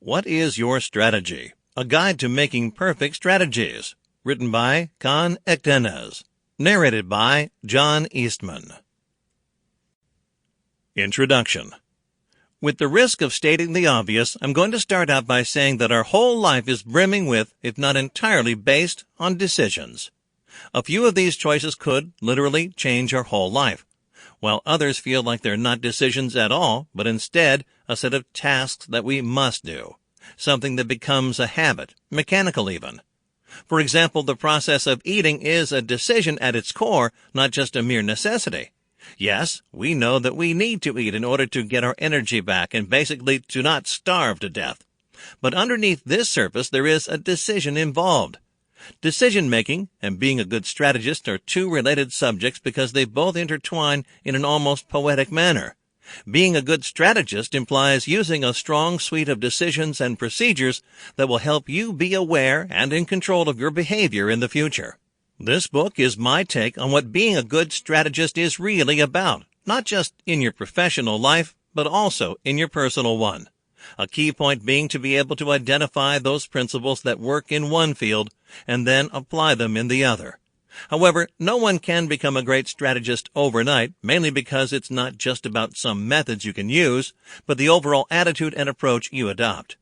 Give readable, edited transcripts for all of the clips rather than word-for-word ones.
What is Your Strategy? A Guide to Making Perfect Strategies. Written by Akdeniz. Narrated by John Eastman. Introduction. With the risk of stating the obvious, I'm going to start out by saying that our whole life is brimming with, if not entirely based, on decisions. A few of these choices could, literally, change our whole life, while others feel like they're not decisions at all, but instead a set of tasks that we must do, something that becomes a habit, mechanical even. For example, the process of eating is a decision at its core, not just a mere necessity. Yes, we know that we need to eat in order to get our energy back and basically to not starve to death. But underneath this surface, there is a decision involved. Decision-making and being a good strategist are two related subjects because they both intertwine in an almost poetic manner. Being a good strategist implies using a strong suite of decisions and procedures that will help you be aware and in control of your behavior in the future. This book is my take on what being a good strategist is really about, not just in your professional life, but also in your personal one. A key point being to be able to identify those principles that work in one field and then apply them in the other. However, no one can become a great strategist overnight, mainly because it's not just about some methods you can use, but the overall attitude and approach you adopt.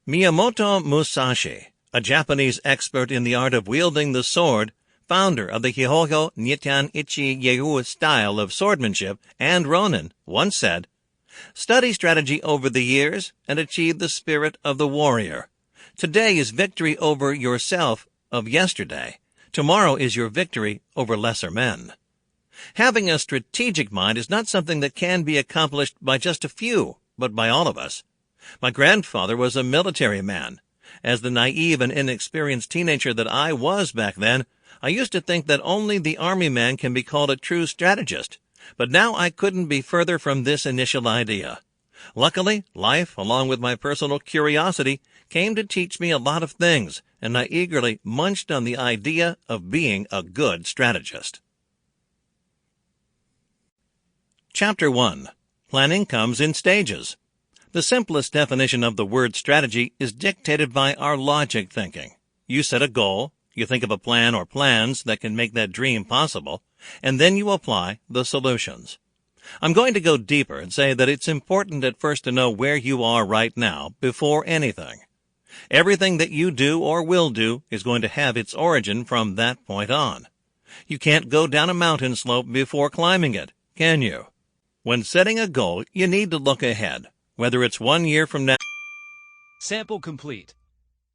Miyamoto Musashi, a Japanese expert in the art of wielding the sword, founder of the Hihogo Nitan Ichi Yeu style of swordsmanship and Ronin, once said, "Study strategy over the years and achieve the spirit of the warrior. Today is victory over yourself of yesterday. Tomorrow is your victory over lesser men." Having a strategic mind is not something that can be accomplished by just a few, but by all of us. My grandfather was a military man. As the naive and inexperienced teenager that I was back then, I used to think that only the army man can be called a true strategist. But now I couldn't be further from this initial idea. Luckily, life, along with my personal curiosity, came to teach me a lot of things, and I eagerly munched on the idea of being a good strategist. Chapter 1. Planning comes in stages. The simplest definition of the word strategy is dictated by our logic thinking. You set a goal, you think of a plan or plans that can make that dream possible, and then you apply the solutions. I'm going to go deeper and say that it's important at first to know where you are right now before anything. Everything that you do or will do is going to have its origin from that point on. You can't go down a mountain slope before climbing it, can you? When setting a goal, you need to look ahead, whether it's 1 year from now. Sample complete.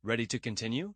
Ready to continue?